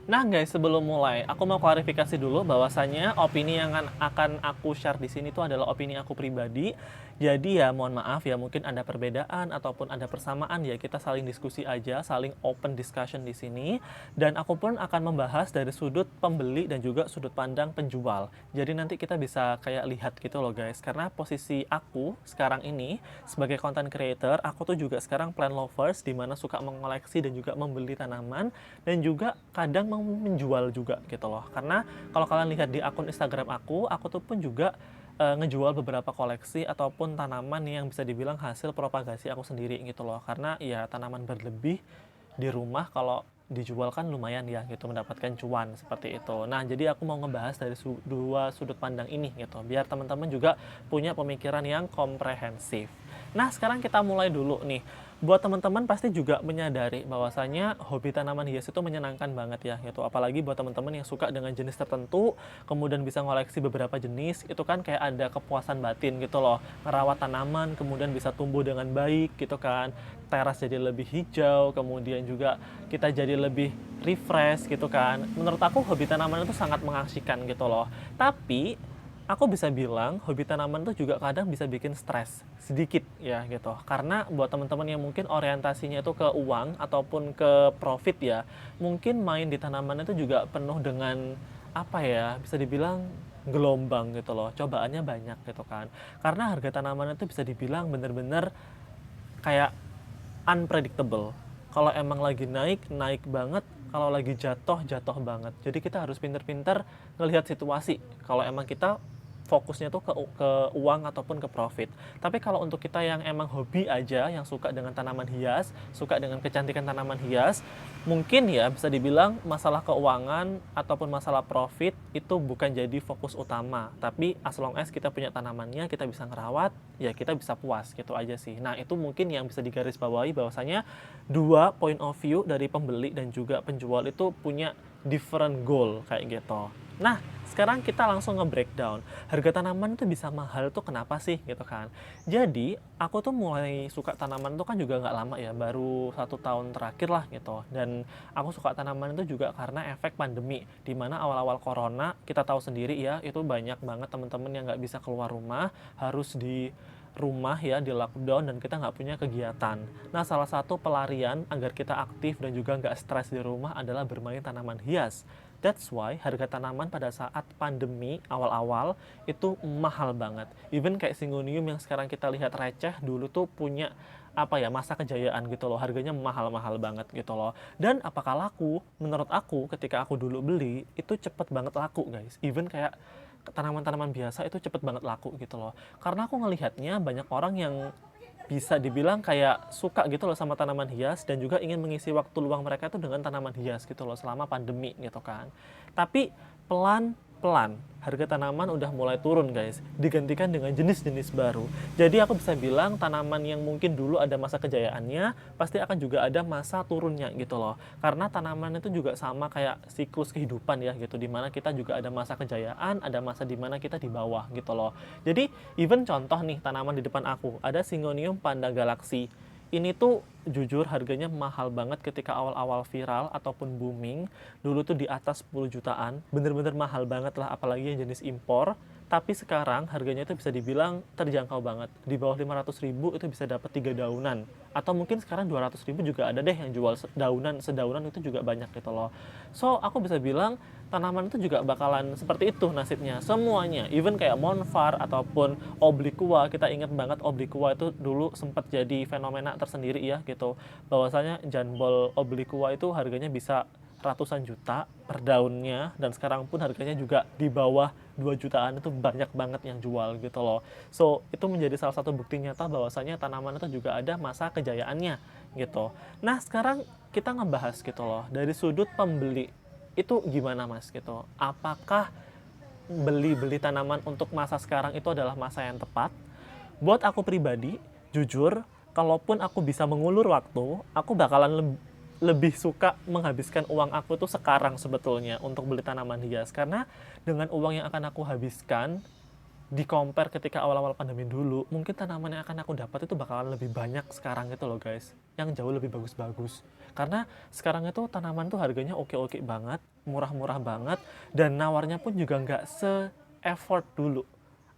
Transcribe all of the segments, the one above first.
Nah guys, sebelum mulai, aku mau klarifikasi dulu bahwasannya opini yang akan aku share di sini tuh adalah opini aku pribadi. Jadi ya mohon maaf ya, mungkin ada perbedaan ataupun ada persamaan ya, kita saling diskusi aja, saling open discussion di sini. Dan aku pun akan membahas dari sudut pembeli dan juga sudut pandang penjual. Jadi nanti kita bisa kayak lihat gitu loh guys, karena posisi aku sekarang ini sebagai content creator, aku tuh juga sekarang plant lovers, dimana suka mengoleksi dan juga membeli tanaman dan juga kadang mau menjual juga gitu loh. Karena kalau kalian lihat di akun Instagram aku tuh pun juga ngejual beberapa koleksi ataupun tanaman yang bisa dibilang hasil propagasi aku sendiri gitu loh. Karena ya tanaman berlebih di rumah kalau dijual kan lumayan ya gitu, mendapatkan cuan seperti itu. Nah, jadi aku mau ngebahas dari dua sudut pandang ini gitu, biar teman-teman juga punya pemikiran yang komprehensif. Nah, sekarang kita mulai dulu nih. Buat teman-teman pasti juga menyadari bahwasanya hobi tanaman hias itu menyenangkan banget ya gitu. Apalagi buat teman-teman yang suka dengan jenis tertentu, kemudian bisa ngoleksi beberapa jenis, itu kan kayak ada kepuasan batin gitu loh. Ngerawat tanaman, kemudian bisa tumbuh dengan baik gitu kan. Teras jadi lebih hijau, kemudian juga kita jadi lebih refresh gitu kan. Menurut aku hobi tanaman itu sangat mengasihkan gitu loh. Tapi aku bisa bilang hobi tanaman tuh juga kadang bisa bikin stres sedikit ya gitu. Karena buat teman-teman yang mungkin orientasinya itu ke uang ataupun ke profit ya, mungkin main di tanaman itu juga penuh dengan apa ya, bisa dibilang gelombang gitu loh. Cobaannya banyak gitu kan. Karena harga tanaman itu bisa dibilang bener-bener kayak unpredictable. Kalau emang lagi naik, naik banget. Kalau lagi jatuh, jatuh banget. Jadi kita harus pinter-pinter ngelihat situasi. Kalau emang kita fokusnya tuh ke uang ataupun ke profit. Tapi kalau untuk kita yang emang hobi aja, yang suka dengan tanaman hias, suka dengan kecantikan tanaman hias, mungkin ya bisa dibilang masalah keuangan ataupun masalah profit itu bukan jadi fokus utama. Tapi as long as kita punya tanamannya, kita bisa ngerawat, ya kita bisa puas gitu aja sih. Nah itu mungkin yang bisa digarisbawahi bahwasanya dua point of view dari pembeli dan juga penjual itu punya different goal kayak gitu. Nah, sekarang kita langsung nge-breakdown. Harga tanaman itu bisa mahal tuh kenapa sih gitu kan. Jadi, aku tuh mulai suka tanaman tuh kan juga nggak lama ya, baru 1 tahun terakhir lah gitu. Dan aku suka tanaman itu juga karena efek pandemi. Dimana awal-awal corona, kita tahu sendiri ya, itu banyak banget teman-teman yang nggak bisa keluar rumah, harus di rumah ya, di lockdown dan kita nggak punya kegiatan. Nah, salah satu pelarian agar kita aktif dan juga nggak stres di rumah adalah bermain tanaman hias. That's why harga tanaman pada saat pandemi awal-awal itu mahal banget. Even kayak Syngonium yang sekarang kita lihat receh, dulu tuh punya apa ya, masa kejayaan gitu loh. Harganya mahal-mahal banget gitu loh. Dan apakah laku? Menurut aku ketika aku dulu beli itu cepet banget laku guys. Even kayak tanaman-tanaman biasa itu cepet banget laku gitu loh. Karena aku ngelihatnya banyak orang yang bisa dibilang kayak suka gitu loh sama tanaman hias dan juga ingin mengisi waktu luang mereka itu dengan tanaman hias gitu loh selama pandemi gitu kan. Tapi pelan-pelan harga tanaman udah mulai turun guys, digantikan dengan jenis-jenis baru. Jadi aku bisa bilang tanaman yang mungkin dulu ada masa kejayaannya, pasti akan juga ada masa turunnya gitu loh. Karena tanaman itu juga sama kayak siklus kehidupan ya gitu, dimana kita juga ada masa kejayaan, ada masa dimana kita di bawah gitu loh. Jadi even contoh nih tanaman di depan aku, ada Syngonium Panda Galaxy. Ini tuh jujur harganya mahal banget ketika awal-awal viral ataupun booming. Dulu tuh di atas 10 jutaan, bener-bener mahal banget lah, apalagi yang jenis impor. Tapi sekarang harganya itu bisa dibilang terjangkau banget. Di bawah 500.000 itu bisa dapat 3 daunan. Atau mungkin sekarang 200.000 juga ada deh yang jual sedaunan itu juga banyak gitu loh. So aku bisa bilang tanaman itu juga bakalan seperti itu nasibnya semuanya. Even kayak Monfar ataupun Obliqua, kita ingat banget Obliqua itu dulu sempat jadi fenomena tersendiri ya gitu. Bahwasanya Janbol Obliqua itu harganya bisa ratusan juta per daunnya, dan sekarang pun harganya juga di bawah 2 jutaan, itu banyak banget yang jual gitu loh. So itu menjadi salah satu bukti nyata bahwasanya tanaman itu juga ada masa kejayaannya gitu. Nah sekarang kita ngebahas gitu loh dari sudut pembeli itu gimana mas gitu. Apakah beli tanaman untuk masa sekarang itu adalah masa yang tepat? Buat aku pribadi, jujur, kalaupun aku bisa mengulur waktu, aku bakalan lebih suka menghabiskan uang aku tuh sekarang sebetulnya untuk beli tanaman hias. Karena dengan uang yang akan aku habiskan, di compare ketika awal-awal pandemi dulu, mungkin tanaman yang akan aku dapat itu bakalan lebih banyak sekarang gitu loh guys. Yang jauh lebih bagus-bagus. Karena sekarang itu tanaman tuh harganya oke-oke banget, murah-murah banget, dan nawarnya pun juga nggak se-effort dulu.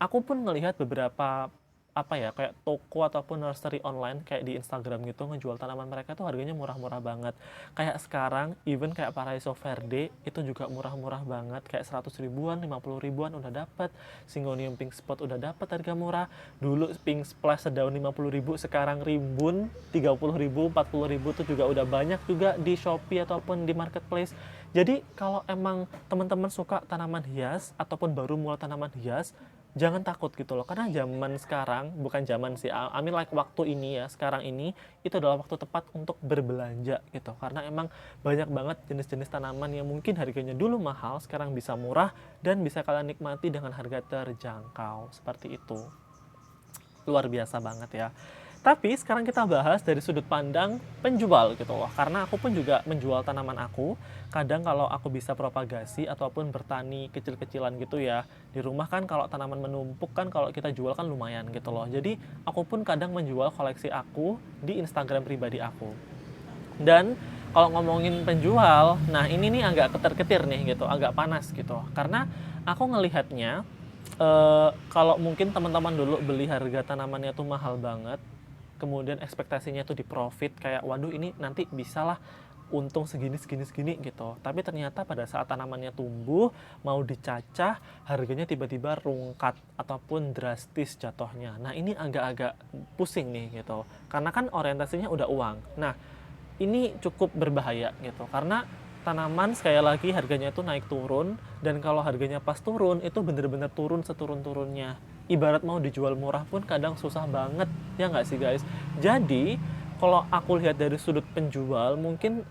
Aku pun ngelihat beberapa apa ya, kayak toko ataupun nursery online kayak di Instagram gitu ngejual tanaman mereka tuh harganya murah-murah banget. Kayak sekarang even kayak Paraiso Verde itu juga murah-murah banget, kayak 100 ribuan, 50 ribuan udah dapat. Syngonium Pink Spot udah dapat harga murah. Dulu Pink Splash sedaun 50 ribu, sekarang rimbun 30 ribu, 40 ribu tuh juga udah banyak juga di Shopee ataupun di marketplace. Jadi kalau emang teman-teman suka tanaman hias ataupun baru mulai tanaman hias, jangan takut gitu loh, karena zaman sekarang, bukan zaman sih, I mean like waktu ini ya, sekarang ini itu adalah waktu tepat untuk berbelanja gitu, karena emang banyak banget jenis-jenis tanaman yang mungkin harganya dulu mahal sekarang bisa murah dan bisa kalian nikmati dengan harga terjangkau, seperti itu. Luar biasa banget ya. Tapi sekarang kita bahas dari sudut pandang penjual gitu loh. Karena aku pun juga menjual tanaman aku. Kadang kalau aku bisa propagasi ataupun bertani kecil-kecilan gitu ya. Di rumah kan kalau tanaman menumpuk kan kalau kita jual kan lumayan gitu loh. Jadi aku pun kadang menjual koleksi aku di Instagram pribadi aku. Dan kalau ngomongin penjual, nah ini nih agak ketar-ketir nih gitu, agak panas gitu. Karena aku ngelihatnya kalau mungkin teman-teman dulu beli harga tanamannya tuh mahal banget, kemudian ekspektasinya tuh di profit kayak waduh ini nanti bisalah untung segini segini segini gitu. Tapi ternyata pada saat tanamannya tumbuh, mau dicacah, harganya tiba-tiba rungkat ataupun drastis jatuhnya. Nah, ini agak-agak pusing nih gitu. Karena kan orientasinya udah uang. Nah, ini cukup berbahaya gitu karena tanaman sekali lagi harganya itu naik turun, dan kalau harganya pas turun itu bener-bener turun seturun-turunnya. Ibarat mau dijual murah pun kadang susah banget, ya nggak sih guys? Jadi kalau aku lihat dari sudut penjual, mungkin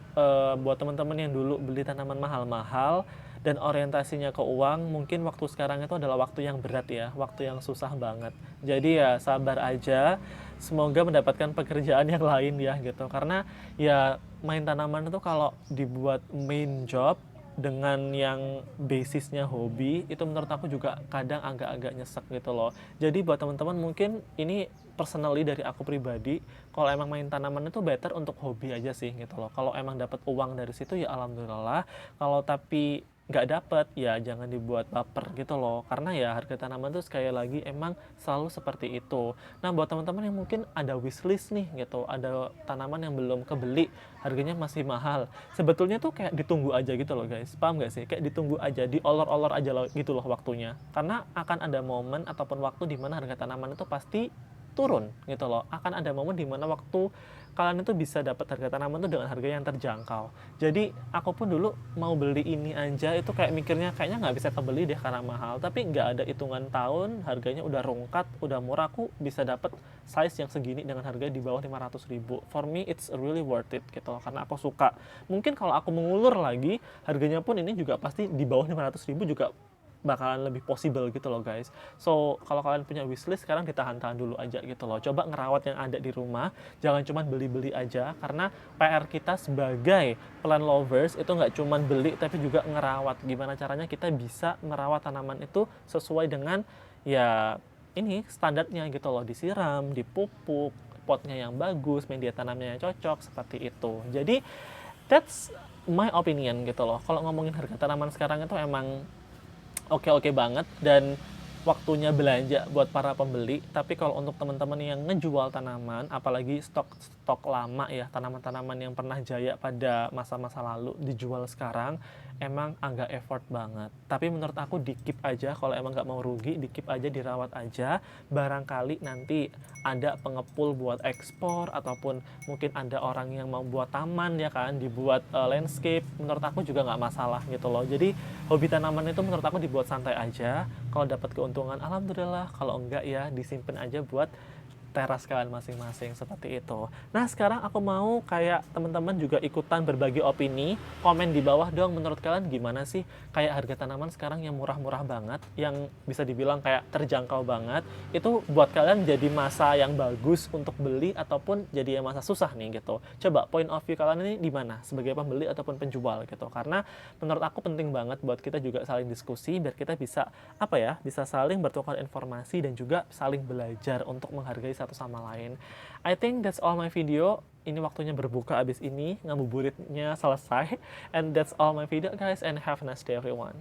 buat teman-teman yang dulu beli tanaman mahal-mahal dan orientasinya ke uang, mungkin waktu sekarang itu adalah waktu yang berat ya, waktu yang susah banget. Jadi ya sabar aja, semoga mendapatkan pekerjaan yang lain ya gitu. Karena ya main tanaman itu kalau dibuat main job dengan yang basisnya hobi, itu menurut aku juga kadang agak-agak nyesek gitu loh. Jadi buat teman-teman mungkin ini personally dari aku pribadi, kalau emang main tanaman itu better untuk hobi aja sih gitu loh. Kalau emang dapat uang dari situ ya alhamdulillah. Kalau tapi nggak dapet ya jangan dibuat baper gitu loh, karena ya harga tanaman tuh sekali lagi emang selalu seperti itu. Nah buat teman-teman yang mungkin ada wishlist nih gitu, ada tanaman yang belum kebeli, harganya masih mahal, sebetulnya tuh kayak ditunggu aja gitu loh guys, paham nggak sih, kayak ditunggu aja, diolor-olor aja loh gitu loh waktunya, karena akan ada momen ataupun waktu di mana harga tanaman itu pasti turun gitu loh. Akan ada momen di mana waktu kalian itu bisa dapat harga tanaman itu dengan harga yang terjangkau. Jadi aku pun dulu mau beli ini aja itu kayak mikirnya kayaknya nggak bisa kebeli deh karena mahal. Tapi nggak ada hitungan tahun, harganya udah rungkat, udah murah, aku bisa dapat size yang segini dengan harga di bawah 500 ribu. For me it's really worth it gitu loh, karena aku suka. Mungkin kalau aku mengulur lagi, harganya pun ini juga pasti di bawah 500 ribu juga bakalan lebih possible gitu loh guys. So kalau kalian punya wishlist sekarang ditahan-tahan dulu aja gitu loh. Coba ngerawat yang ada di rumah, jangan cuma beli-beli aja, karena PR kita sebagai plant lovers itu nggak cuma beli tapi juga ngerawat. Gimana caranya kita bisa merawat tanaman itu sesuai dengan ya ini standarnya gitu loh, disiram, dipupuk, potnya yang bagus, media tanamnya yang cocok, seperti itu. Jadi that's my opinion gitu loh. Kalau ngomongin harga tanaman sekarang itu emang oke-oke banget dan waktunya belanja buat para pembeli. Tapi kalau untuk teman-teman yang ngejual tanaman, apalagi stok lama ya, tanaman-tanaman yang pernah jaya pada masa-masa lalu dijual sekarang, emang agak effort banget. Tapi menurut aku di keep aja, kalau emang nggak mau rugi, di keep aja, dirawat aja. Barangkali nanti ada pengepul buat ekspor, ataupun mungkin ada orang yang mau buat taman ya kan, dibuat landscape, menurut aku juga nggak masalah gitu loh. Jadi hobi tanaman itu menurut aku dibuat santai aja. Kalau dapat keuntungan alhamdulillah, kalau enggak ya disimpan aja buat teras kalian masing-masing, seperti itu. Nah sekarang aku mau kayak teman-teman juga ikutan berbagi opini, komen di bawah dong, menurut kalian gimana sih kayak harga tanaman sekarang yang murah-murah banget, yang bisa dibilang kayak terjangkau banget, itu buat kalian jadi masa yang bagus untuk beli ataupun jadi masa susah nih gitu. Coba point of view kalian ini di mana sebagai pembeli ataupun penjual gitu, karena menurut aku penting banget buat kita juga saling diskusi biar kita bisa apa ya, bisa saling bertukar informasi dan juga saling belajar untuk menghargai satu sama lain. I think that's all my video. Ini waktunya berbuka abis ini, ngabuburitnya selesai. And that's all my video guys, and have a nice day everyone.